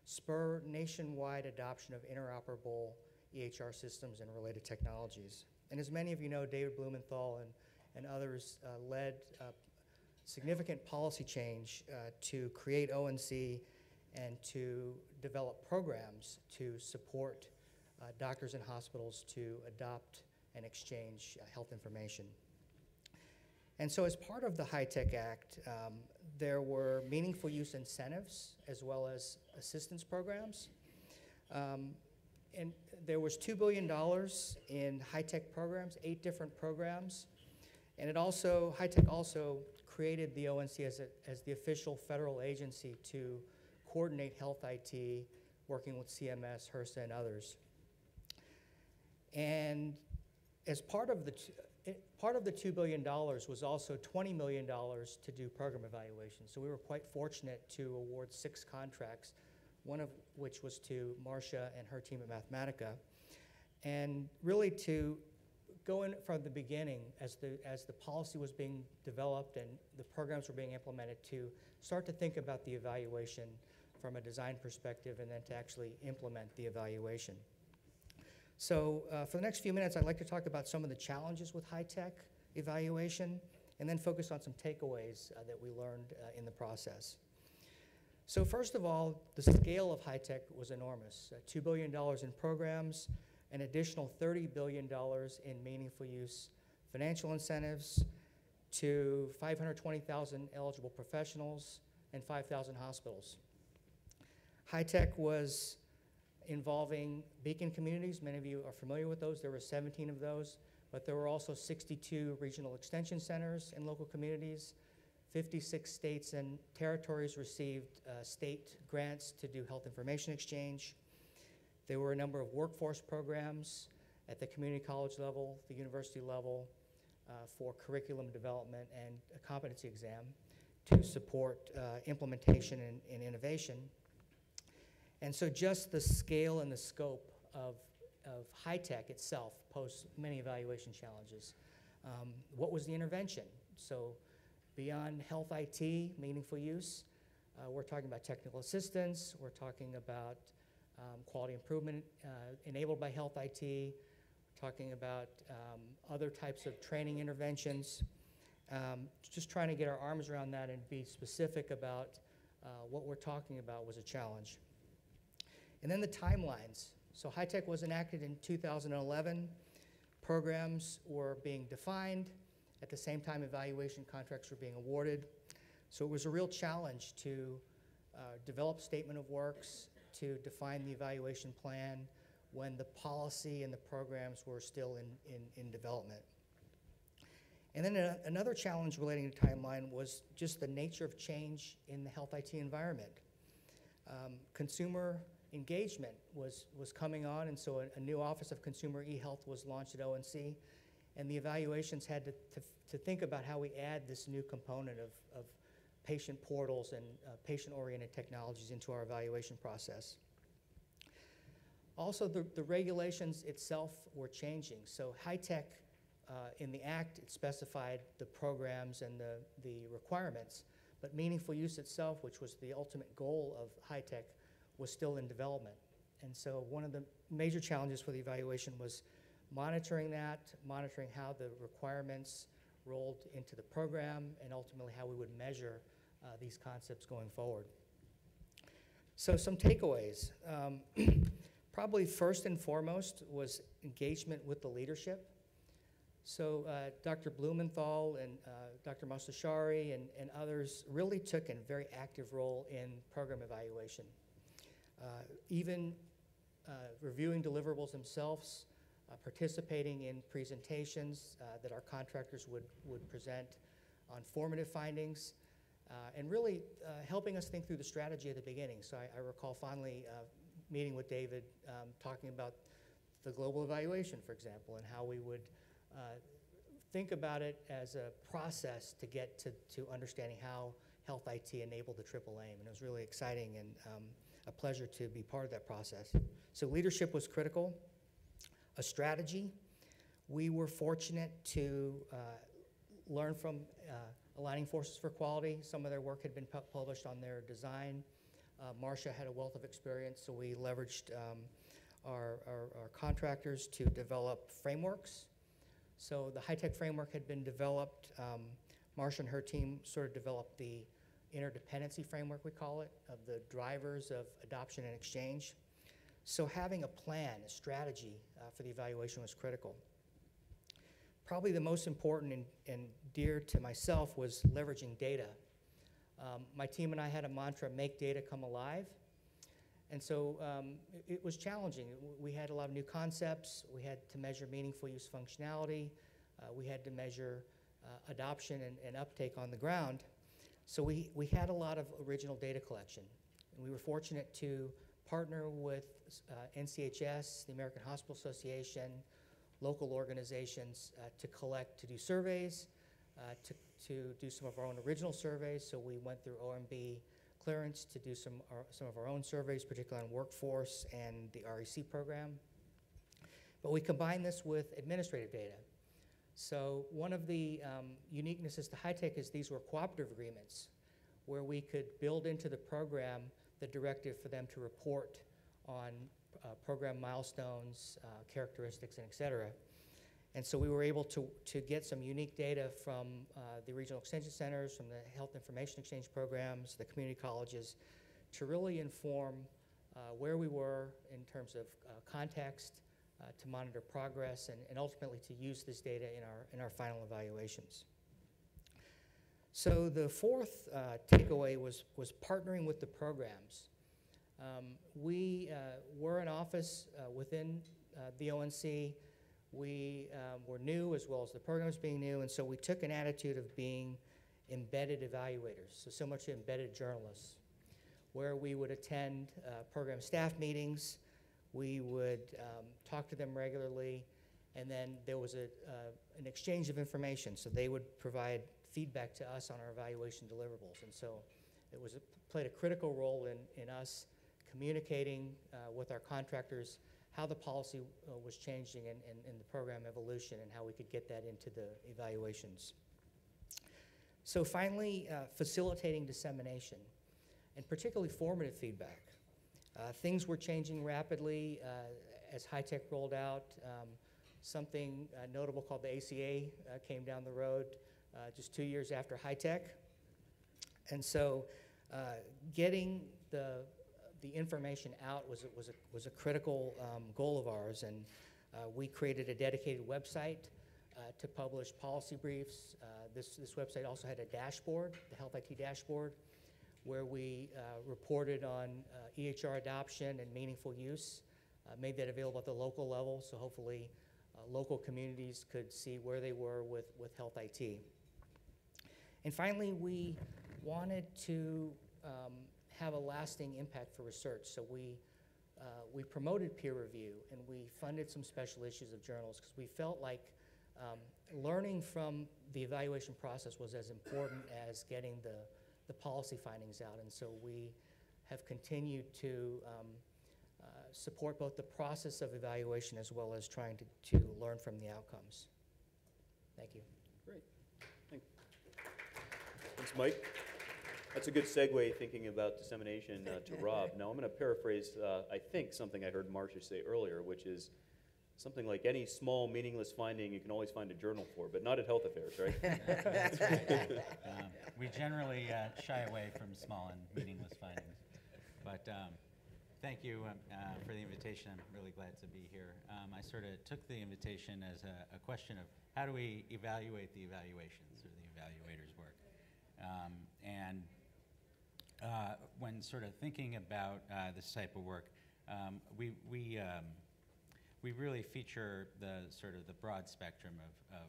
spur nationwide adoption of interoperable EHR systems and related technologies. And as many of you know, David Blumenthal and others led significant policy change to create ONC and to develop programs to support doctors and hospitals to adopt and exchange health information. And so as part of the HITECH Act, there were meaningful use incentives as well as assistance programs. And there was $2 billion in HITECH programs, 8 different programs. And HITECH also created the ONC as the official federal agency to coordinate health IT, working with CMS, HRSA, and others. And as part of the $2 billion was also $20 million to do program evaluation. So we were quite fortunate to award 6 contracts, one of which was to Marcia and her team at Mathematica. And really to go in from the beginning as the policy was being developed and the programs were being implemented, to start to think about the evaluation from a design perspective and then to actually implement the evaluation. So for the next few minutes, I'd like to talk about some of the challenges with HITECH evaluation and then focus on some takeaways that we learned in the process. So first of all, the scale of HITECH was enormous. $2 billion in programs, an additional $30 billion in meaningful use financial incentives to 520,000 eligible professionals and 5,000 hospitals. HITECH was involving beacon communities. Many of you are familiar with those. There were 17 of those, but there were also 62 regional extension centers in local communities. 56 states and territories received state grants to do health information exchange. There were a number of workforce programs at the community college level, the university level, for curriculum development and a competency exam to support implementation and innovation. And so just the scale and the scope of HITECH itself posed many evaluation challenges. What was the intervention? So beyond health IT, meaningful use, we're talking about technical assistance, we're talking about quality improvement enabled by health IT, we're talking about other types of training interventions. Just trying to get our arms around that and be specific about what we're talking about was a challenge. And then the timelines. So HITECH was enacted in 2011. Programs were being defined. At the same time, evaluation contracts were being awarded. So it was a real challenge to develop statement of works, to define the evaluation plan when the policy and the programs were still in development. And then another challenge relating to timeline was just the nature of change in the health IT environment. Consumer engagement was coming on, and so a new Office of Consumer eHealth was launched at ONC, and the evaluations had to think about how we add this new component of patient portals and patient-oriented technologies into our evaluation process. Also, the regulations itself were changing. So HITECH, in the Act, it specified the programs and the requirements, but meaningful use itself, which was the ultimate goal of HITECH, was still in development. And so one of the major challenges for the evaluation was monitoring that, monitoring how the requirements rolled into the program, and ultimately how we would measure these concepts going forward. So some takeaways. Probably first and foremost was engagement with the leadership. So Dr. Blumenthal and Dr. Mostashari and others really took a very active role in program evaluation. Even reviewing deliverables themselves, participating in presentations that our contractors would present on formative findings, and really helping us think through the strategy at the beginning. So I recall fondly meeting with David, talking about the global evaluation, for example, and how we would think about it as a process to get to understanding how Health IT enabled the triple aim. And it was really exciting and a pleasure to be part of that process. So leadership was critical. A strategy. We were fortunate to learn from Aligning Forces for Quality. Some of their work had been published on their design. Marcia had a wealth of experience, so we leveraged our contractors to develop frameworks. So the high-tech framework had been developed. Marcia and her team sort of developed the interdependency framework, we call it, of the drivers of adoption and exchange. So having a plan, a strategy for the evaluation was critical. Probably the most important and dear to myself was leveraging data. My team and I had a mantra, make data come alive. And so it was challenging. We had a lot of new concepts. We had to measure meaningful use functionality. We had to measure adoption and uptake on the ground. So we had a lot of original data collection. And we were fortunate to partner with NCHS, the American Hospital Association, local organizations to do surveys, to do some of our own original surveys. So we went through OMB clearance to do some of our own surveys, particularly on workforce and the REC program. But we combined this with administrative data. So one of the uniquenesses to high-tech is these were cooperative agreements where we could build into the program the directive for them to report on program milestones, characteristics, and et cetera. And so we were able to get some unique data from the regional extension centers, from the health information exchange programs, the community colleges, to really inform where we were in terms of context, to monitor progress, and ultimately to use this data in our final evaluations. So the fourth takeaway was partnering with the programs. We were an office within the ONC. We were new as well as the programs being new, and so we took an attitude of being embedded evaluators, so similar to embedded journalists, where we would attend program staff meetings, we would talk to them regularly, and then there was an exchange of information, so they would provide feedback to us on our evaluation deliverables, and so it played a critical role in us communicating with our contractors how the policy was changing and the program evolution and how we could get that into the evaluations. So finally, facilitating dissemination, and particularly formative feedback. Things were changing rapidly as high-tech rolled out. Something notable called the ACA came down the road just 2 years after high-tech. And so getting the information out was a critical goal of ours, and we created a dedicated website to publish policy briefs. This website also had a dashboard, the Health IT dashboard, where we reported on EHR adoption and meaningful use, made that available at the local level, so hopefully local communities could see where they were with Health IT. And finally, we wanted to have a lasting impact for research. So we promoted peer review, and we funded some special issues of journals because we felt like learning from the evaluation process was as important as getting the policy findings out. And so we have continued to support both the process of evaluation as well as trying to learn from the outcomes. Thank you. Great. Thanks, Mike. That's a good segue, thinking about dissemination, to Rob. Now, I'm going to paraphrase, I think, something I heard Marcia say earlier, which is something like any small, meaningless finding you can always find a journal for, but not at Health Affairs, right? That's right. We generally shy away from small and meaningless findings. But thank you for the invitation. I'm really glad to be here. I sort of took the invitation as a question of how do we evaluate the evaluations or the evaluators' work? When sort of thinking about this type of work, we really feature the sort of the broad spectrum of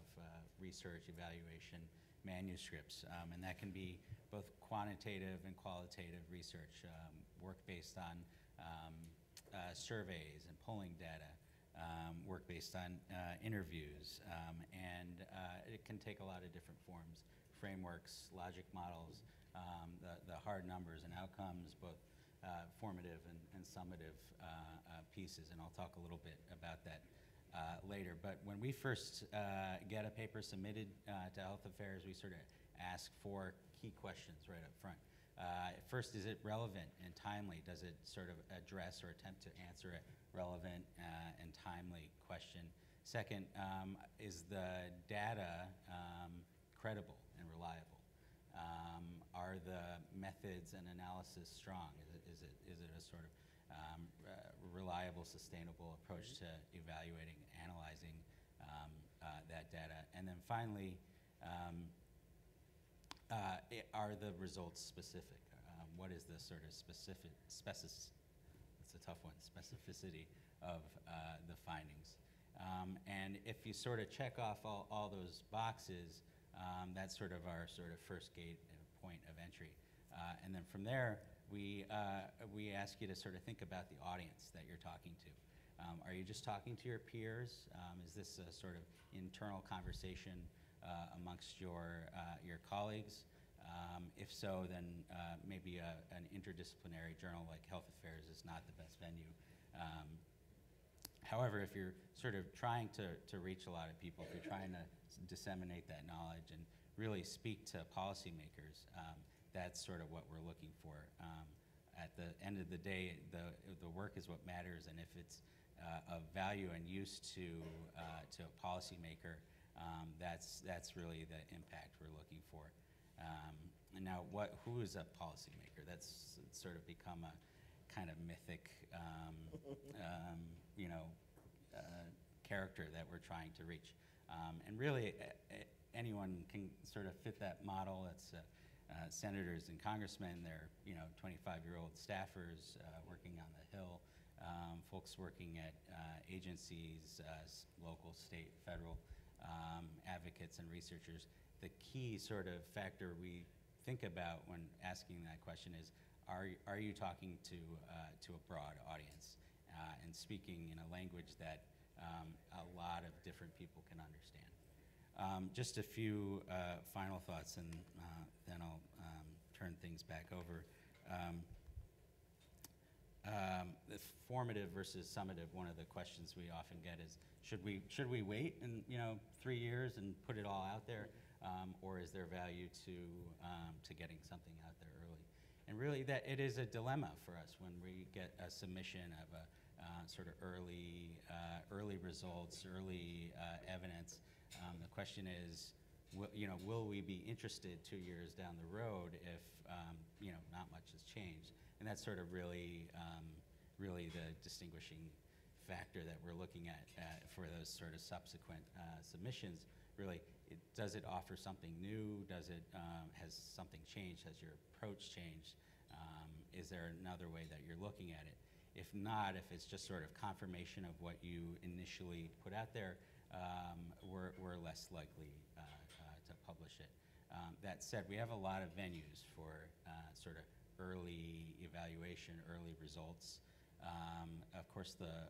research, evaluation, manuscripts, and that can be both quantitative and qualitative research, work based on surveys and polling data, work based on interviews, and it can take a lot of different forms, frameworks, logic models, the hard numbers and outcomes, both formative and summative pieces, and I'll talk a little bit about that later. But when we first get a paper submitted to Health Affairs, we sort of ask 4 key questions right up front. First, is it relevant and timely? Does it sort of address or attempt to answer a relevant and timely question? Second, is the data credible and reliable? Are the methods and analysis strong? Is it a sort of reliable, sustainable approach to evaluating, analyzing that data? And then finally, are the results specific? What is the sort of it's a tough one, specificity of the findings? And if you sort of check off all those boxes, that's sort of our sort of first gate point of entry. And then from there, we ask you to sort of think about the audience that you're talking to. Are you just talking to your peers? Is this a sort of internal conversation amongst your colleagues? If so, then maybe an interdisciplinary journal like Health Affairs is not the best venue. However, if you're sort of trying to reach a lot of people, if you're trying to disseminate that knowledge and really speak to policymakers, that's sort of what we're looking for. At the end of the day, the work is what matters, and if it's of value and use to a policymaker, that's really the impact we're looking for. And now, who is a policymaker? That's sort of become a kind of mythic, character that we're trying to reach. And really, anyone can sort of fit that model. It's senators and congressmen. They're 25-year-old staffers working on the Hill, folks working at agencies, local, state, federal, advocates and researchers. The key sort of factor we think about when asking that question is, are you talking to a broad audience and speaking in a language that a lot of different people can understand? Just a few final thoughts, and then I'll turn things back over. The formative versus summative, one of the questions we often get is, should we wait in 3 years and put it all out there, or is there value to getting something out there early? And really, that it is a dilemma for us when we get a submission of a sort of early results, early evidence. The question is, will we be interested 2 years down the road if not much has changed? And that's sort of really the distinguishing factor that we're looking at for those sort of subsequent submissions. Really, does it offer something new? Does it has something changed? Has your approach changed? Is there another way that you're looking at it? If not, if it's just sort of confirmation of what you initially put out there, we're less likely to publish it. That said, we have a lot of venues for sort of early evaluation, early results. Of course, the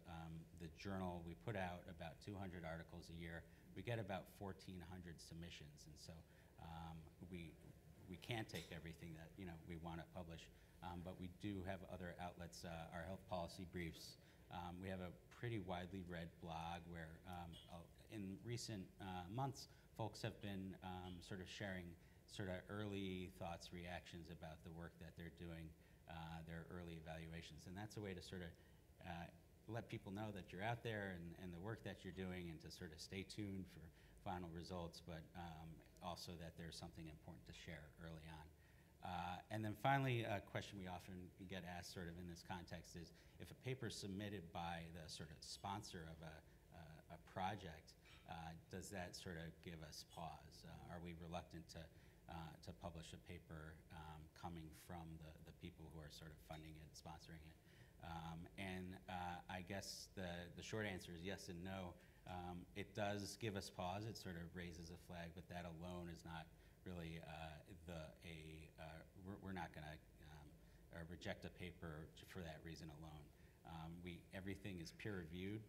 journal, we put out about 200 articles a year. We get about 1,400 submissions, and so we can't take everything that we want to publish, but we do have other outlets. Our health policy briefs. We have a pretty widely read blog where, in recent months, folks have been sort of sharing sort of early thoughts, reactions about the work that they're doing, their early evaluations, and that's a way to sort of let people know that you're out there and the work that you're doing, and to sort of stay tuned for final results, but also that there's something important to share early on. And then finally, a question we often get asked sort of in this context is, if a paper is submitted by the sort of sponsor of a project, does that sort of give us pause? Are we reluctant to publish a paper coming from the people who are sort of funding it, sponsoring it? I guess the short answer is yes and no. It does give us pause. It sort of raises a flag, but that alone is not really we're not going to reject a paper for that reason alone. Everything is peer reviewed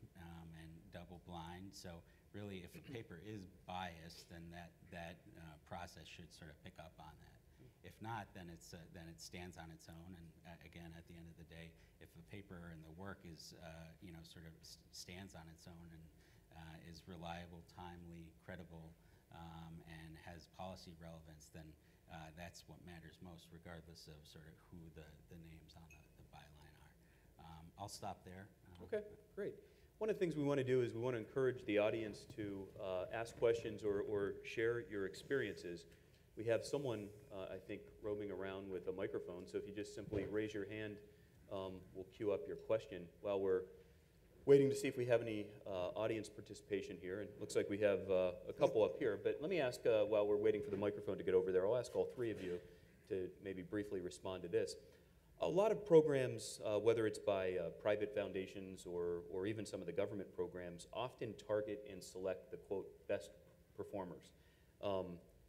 and double blind. So really, if a paper is biased, then that process should sort of pick up on that. If not, then it stands on its own. And again, at the end of the day, if a paper and the work is sort of stands on its own and is reliable, timely, credible, and has policy relevance, then that's what matters most, regardless of sort of who the names on the byline are. I'll stop there. Okay, great. One of the things we want to do is we want to encourage the audience to ask questions or share your experiences. We have someone, I think, roaming around with a microphone, so if you just simply raise your hand, we'll queue up your question while we're waiting to see if we have any audience participation here. And it looks like we have a couple up here, but let me ask, while we're waiting for the microphone to get over there, I'll ask all three of you to maybe briefly respond to this. A lot of programs, whether it's by private foundations or even some of the government programs, often target and select the, quote, best performers.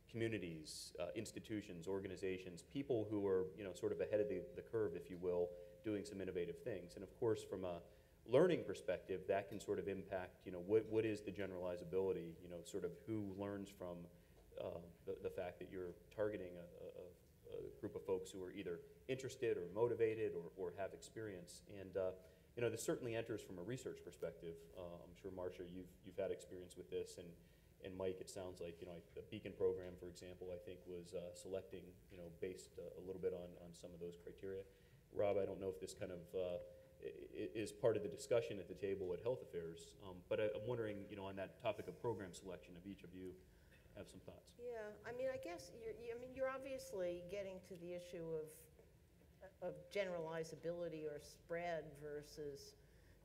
Communities, institutions, organizations, people who are, sort of ahead of the curve, if you will, doing some innovative things. And of course, from a learning perspective, that can sort of impact, what is the generalizability, sort of who learns from the fact that you're targeting a group of folks who are either interested or motivated or have experience. And this certainly enters from a research perspective. I'm sure, Marcia, you've had experience with this, and Mike, it sounds like, the Beacon program, for example, I think was selecting, based a little bit on some of those criteria. Rob, I don't know if this kind of is part of the discussion at the table at Health Affairs, but I'm wondering, on that topic of program selection, if each of you have some thoughts. Yeah, I mean, I guess you're obviously getting to the issue of generalizability or spread versus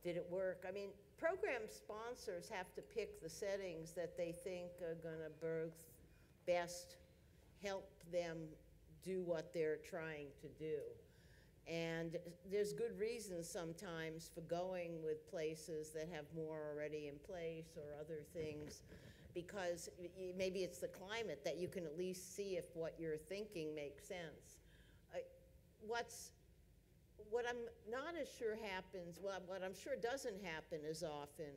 did it work. I mean, program sponsors have to pick the settings that they think are going to best help them do what they're trying to do. And there's good reasons sometimes for going with places that have more already in place or other things, because maybe it's the climate that you can at least see if what you're thinking makes sense. What I'm not as sure happens, well, what I'm sure doesn't happen as often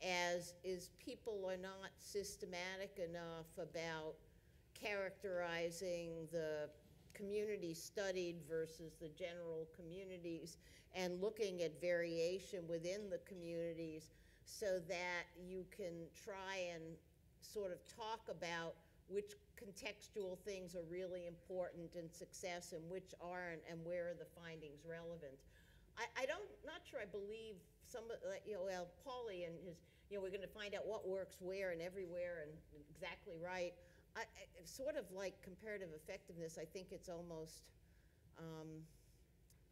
as is people are not systematic enough about characterizing the community studied versus the general communities and looking at variation within the communities so that you can try and sort of talk about which contextual things are really important in success and which aren't, and where are the findings relevant. Not sure I believe well, Pauly and his, we're going to find out what works where and everywhere and exactly right. Sort of like comparative effectiveness, I think it's almost,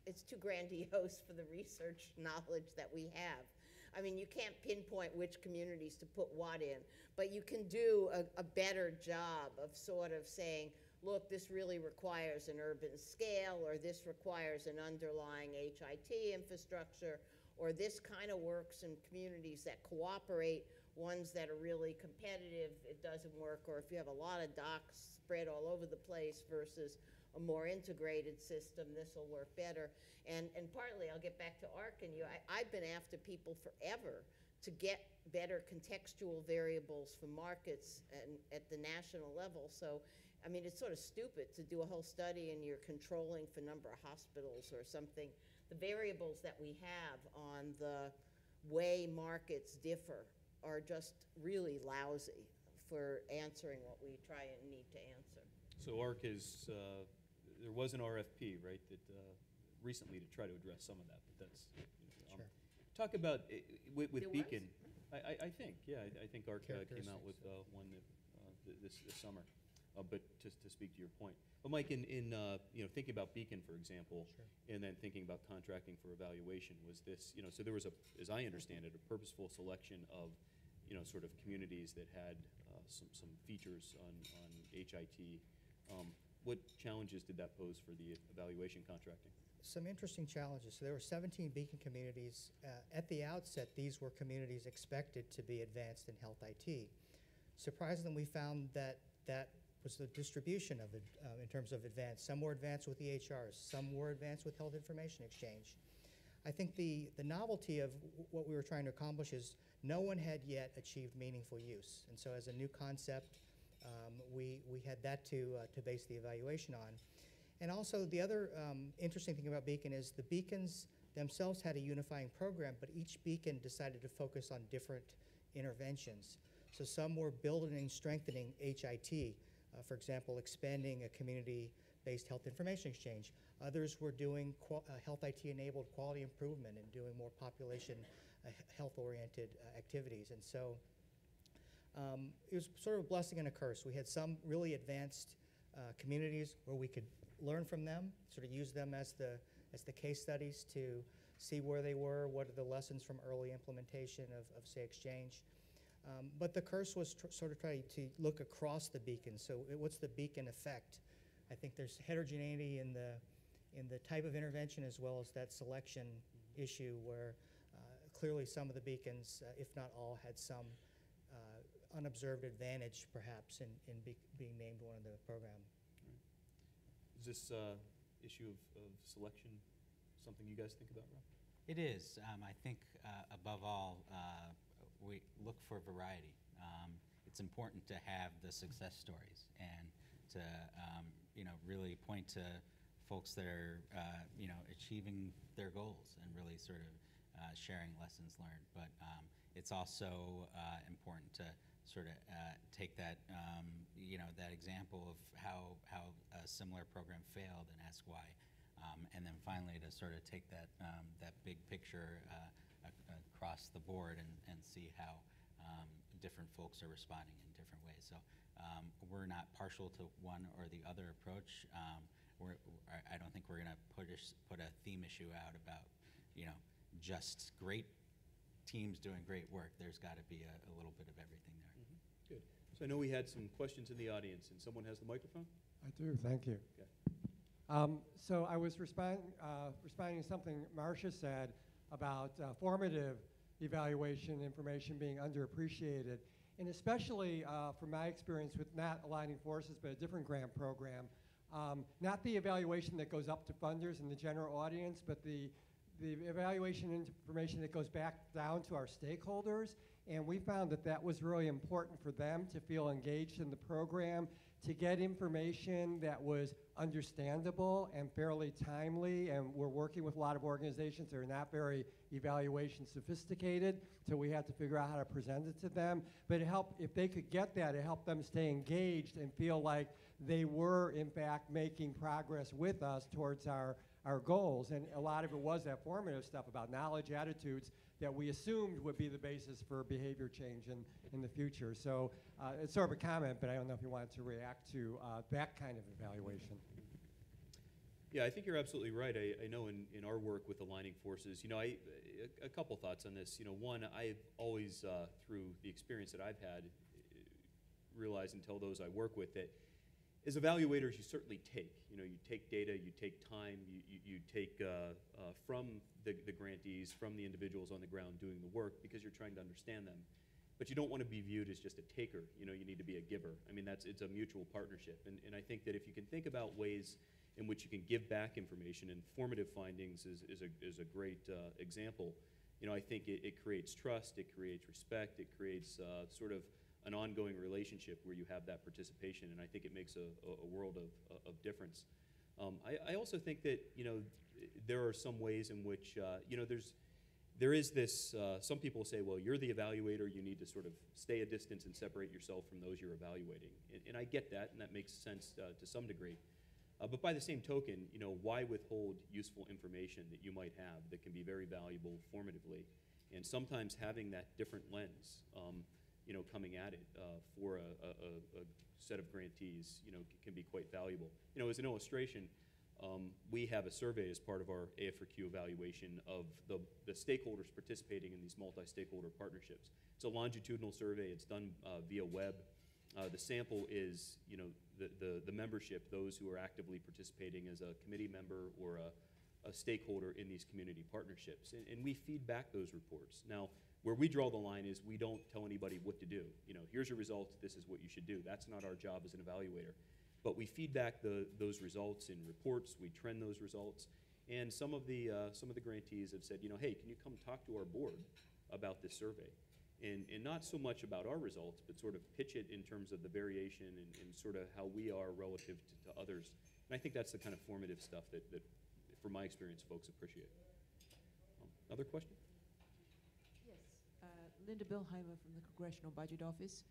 it's too grandiose for the research knowledge that we have. I mean, you can't pinpoint which communities to put what in, but you can do a better job of sort of saying, look, this really requires an urban scale, or this requires an underlying HIT infrastructure, or this kind of works in communities that cooperate, ones that are really competitive, it doesn't work, or if you have a lot of docks spread all over the place versus a more integrated system, this will work better. And partly, I'll get back to ARC and you, I've been after people forever to get better contextual variables for markets at the national level. So, I mean, it's sort of stupid to do a whole study and you're controlling for number of hospitals or something. The variables that we have on the way markets differ are just really lousy for answering what we try and need to answer. So ARC is, there was an RFP, right, that recently to try to address some of that, but that's, Sure. Talk about, with There Beacon, I think, yeah, I think ARC came out with Characteristics. one that, this summer, but just to speak to your point. But Mike, in thinking about Beacon, for example, Sure. and then thinking about contracting for evaluation, was this, so there was as I understand it, a purposeful selection of, sort of communities that had some features on HIT. What challenges did that pose for the evaluation contracting? some interesting challenges. So there were 17 Beacon communities. At the outset, these were communities expected to be advanced in health IT. Surprisingly, we found that that was the distribution of it in terms of advanced. Some were advanced with EHRs, some were advanced with health information exchange. I think the novelty of what we were trying to accomplish is no one had yet achieved meaningful use. And so as a new concept, we had that to base the evaluation on. And also the other interesting thing about Beacon is the beacons themselves had a unifying program, but each beacon decided to focus on different interventions. So some were building and strengthening HIT, for example, expanding a community-based health information exchange. Others were doing health IT-enabled quality improvement and doing more population health-oriented activities. And so it was sort of a blessing and a curse. We had some really advanced communities where we could learn from them, sort of use them as the case studies to see where they were, what are the lessons from early implementation of say, exchange. But the curse was sort of trying to look across the beacon. So what's the beacon effect? I think there's heterogeneity in the type of intervention as well as that selection issue where clearly some of the beacons, if not all, had some unobserved advantage perhaps in being named one of the program. Is this issue of selection something you guys think about, Rob? It is. I think above all, we look for variety. It's important to have the success stories and to really point to folks that are achieving their goals and really sort of sharing lessons learned. But it's also important to sort of take that that example of how a similar program failed and ask why, and then finally to sort of take that that big picture across the board and see how different folks are responding in different ways. So we're not partial to one or the other approach. I don't think we're going to put a theme issue out about just great teams doing great work. There's got to be a little bit of everything there. Mm-hmm. Good. So I know we had some questions in the audience, and someone has the microphone? I do, thank you. Okay. So I was responding to something Marcia said about formative evaluation information being underappreciated, and especially from my experience with not Aligning Forces, but a different grant program, not the evaluation that goes up to funders and the general audience, but the evaluation information that goes back down to our stakeholders. And we found that that was really important for them to feel engaged in the program, to get information that was understandable and fairly timely. And we're working with a lot of organizations that are not very evaluation sophisticated, so we had to figure out how to present it to them. But it helped, if they could get that, it helped them stay engaged and feel like they were, in fact, making progress with us towards our goals. And a lot of it was that formative stuff about knowledge, attitudes, that we assumed would be the basis for behavior change in the future. So it's sort of a comment, but I don't know if you wanted to react to that kind of evaluation. Yeah, I think you're absolutely right. I know in our work with Aligning Forces, a couple thoughts on this. One, I've always, through the experience that I've had, realize and tell those I work with that as evaluators, you certainly take. You take data, you take time, you take from the grantees, from the individuals on the ground doing the work because you're trying to understand them. But you don't want to be viewed as just a taker. You need to be a giver. I mean, it's a mutual partnership. And I think that if you can think about ways in which you can give back information, and formative findings is a great example. I think it creates trust, it creates respect, it creates sort of an ongoing relationship where you have that participation, and I think it makes a world of difference. I also think that there are some ways in which there is this. Some people say, well, you're the evaluator, you need to sort of stay a distance and separate yourself from those you're evaluating, and I get that, and that makes sense to some degree. But by the same token, why withhold useful information that you might have that can be very valuable formatively, and sometimes having that different lens. Coming at it for a set of grantees, can be quite valuable. As an illustration, we have a survey as part of our AF4Q evaluation of the stakeholders participating in these multi-stakeholder partnerships. It's a longitudinal survey. It's done via web. The sample is, the membership, those who are actively participating as a committee member or a stakeholder in these community partnerships, and we feed back those reports. Now, where we draw the line is we don't tell anybody what to do. You know, here's your results, this is what you should do. That's not our job as an evaluator. But we feed back those results in reports, we trend those results, and some of the grantees have said, you know, hey, can you come talk to our board about this survey? And not so much about our results, but sort of pitch it in terms of the variation and sort of how we are relative to others. And I think that's the kind of formative stuff that from my experience, folks appreciate. Other question? Yes, Linda Bilheimer from the Congressional Budget Office.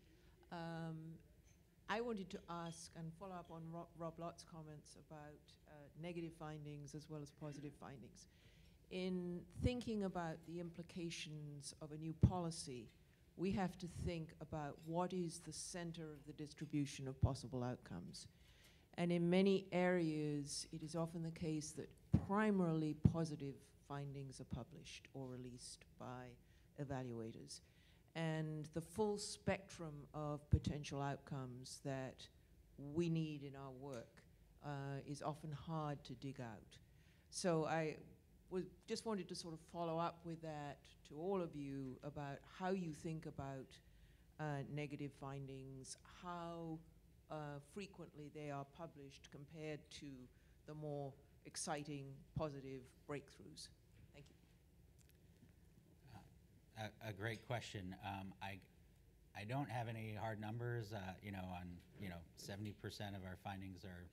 I wanted to ask and follow up on Rob Lott's comments about negative findings as well as positive findings. In thinking about the implications of a new policy, we have to think about what is the center of the distribution of possible outcomes. And in many areas, it is often the case that primarily positive findings are published or released by evaluators. And the full spectrum of potential outcomes that we need in our work is often hard to dig out. So I just wanted to sort of follow up with that to all of you about how you think about negative findings, how frequently they are published compared to the more exciting positive breakthroughs. Thank you. A great question. I don't have any hard numbers. You know, on 70% of our findings are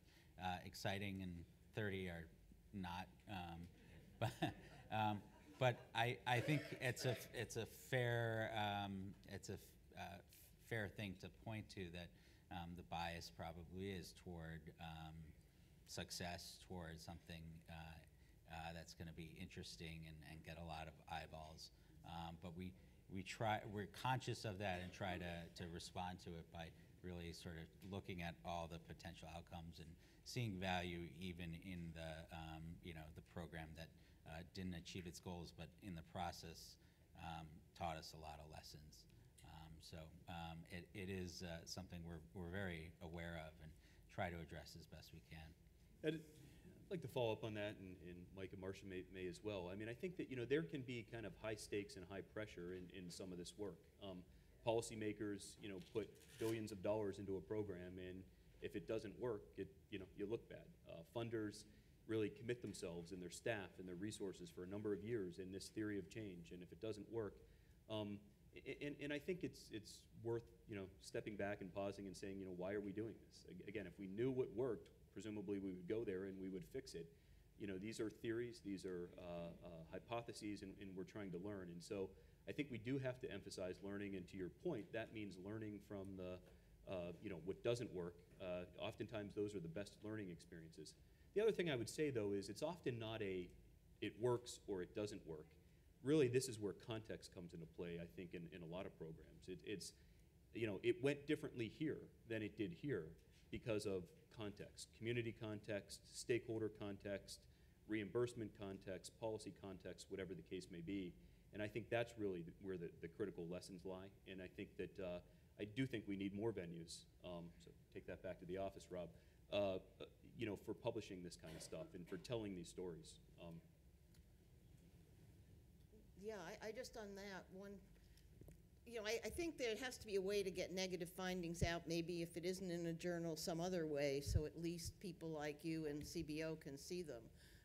exciting and 30 are not. But I think it's a fair fair thing to point to that the bias probably is toward success, toward something that's going to be interesting and get a lot of eyeballs. But we're conscious of that and try to respond to it by really sort of looking at all the potential outcomes and seeing value even in the program that didn't achieve its goals, but in the process taught us a lot of lessons. So it is something we're very aware of and try to address as best we can. I'd like to follow up on that, and Mike and Marcia may as well. I mean, I think that there can be kind of high stakes and high pressure in some of this work. Policymakers, put billions of dollars into a program, and if it doesn't work, you look bad. Funders really commit themselves and their staff and their resources for a number of years in this theory of change, and if it doesn't work, and I think it's worth stepping back and pausing and saying, why are we doing this? Again, if we knew what worked, presumably we would go there and we would fix it. These are theories, these are hypotheses, and we're trying to learn. And so I think we do have to emphasize learning, and to your point, that means learning from the, what doesn't work. Oftentimes those are the best learning experiences. The other thing I would say, though, is it's often not it works or it doesn't work. Really, this is where context comes into play, I think, in a lot of programs. It went differently here than it did here because of context, community context, stakeholder context, reimbursement context, policy context, whatever the case may be. And I think that's really where the critical lessons lie. And I think that I do think we need more venues. So take that back to the office, Rob. For publishing this kind of stuff and for telling these stories. Yeah, I just on that one, I think there has to be a way to get negative findings out, maybe if it isn't in a journal, some other way, so at least people like you and CBO can see them.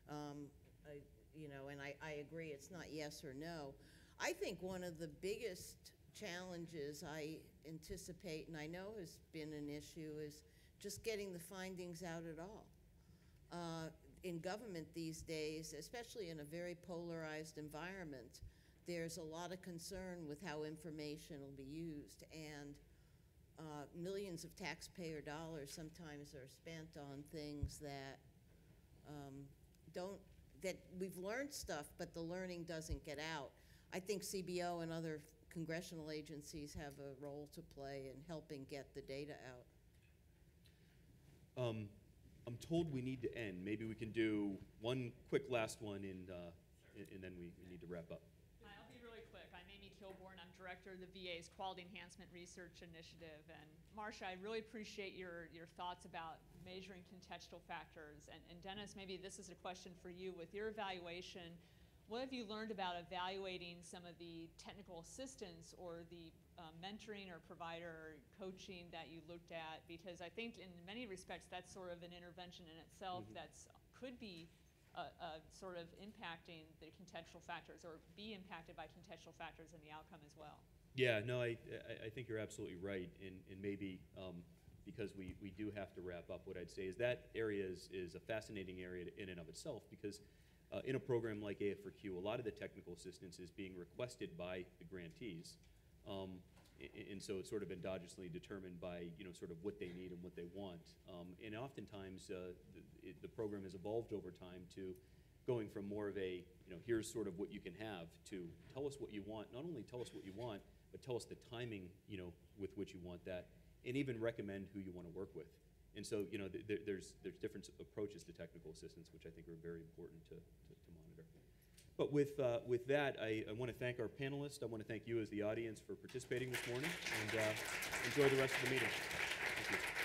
And I agree, it's not yes or no. I think one of the biggest challenges I anticipate, and I know has been an issue, is just getting the findings out at all. In government these days, especially in a very polarized environment, there's a lot of concern with how information will be used, and millions of taxpayer dollars sometimes are spent on things that that we've learned stuff, but the learning doesn't get out. I think CBO and other congressional agencies have a role to play in helping get the data out. I'm told we need to end. Maybe we can do one quick last one, and then we need to wrap up. I'll be really quick. I may need Kilborn. I'm director of the VA's Quality Enhancement Research Initiative. And Marcia, I really appreciate your thoughts about measuring contextual factors. And Dennis, maybe this is a question for you. With your evaluation, what have you learned about evaluating some of the technical assistance or the mentoring or provider coaching that you looked at? Because I think in many respects that's sort of an intervention in itself that's could be sort of impacting the contextual factors or be impacted by contextual factors in the outcome as well. Yeah, no, I think you're absolutely right, and maybe because we do have to wrap up, what I'd say is that area is a fascinating area in and of itself, because in a program like AF4Q, a lot of the technical assistance is being requested by the grantees, and so it's sort of endogenously determined by sort of what they need and what they want, and oftentimes the program has evolved over time to going from more of a here's sort of what you can have to tell us what you want. Not only tell us what you want, but tell us the timing with which you want that, and even recommend who you want to work with. And so there's different approaches to technical assistance, which I think are very important to monitor. But with that, I want to thank our panelists. I want to thank you as the audience for participating this morning, and enjoy the rest of the meeting. Thank you.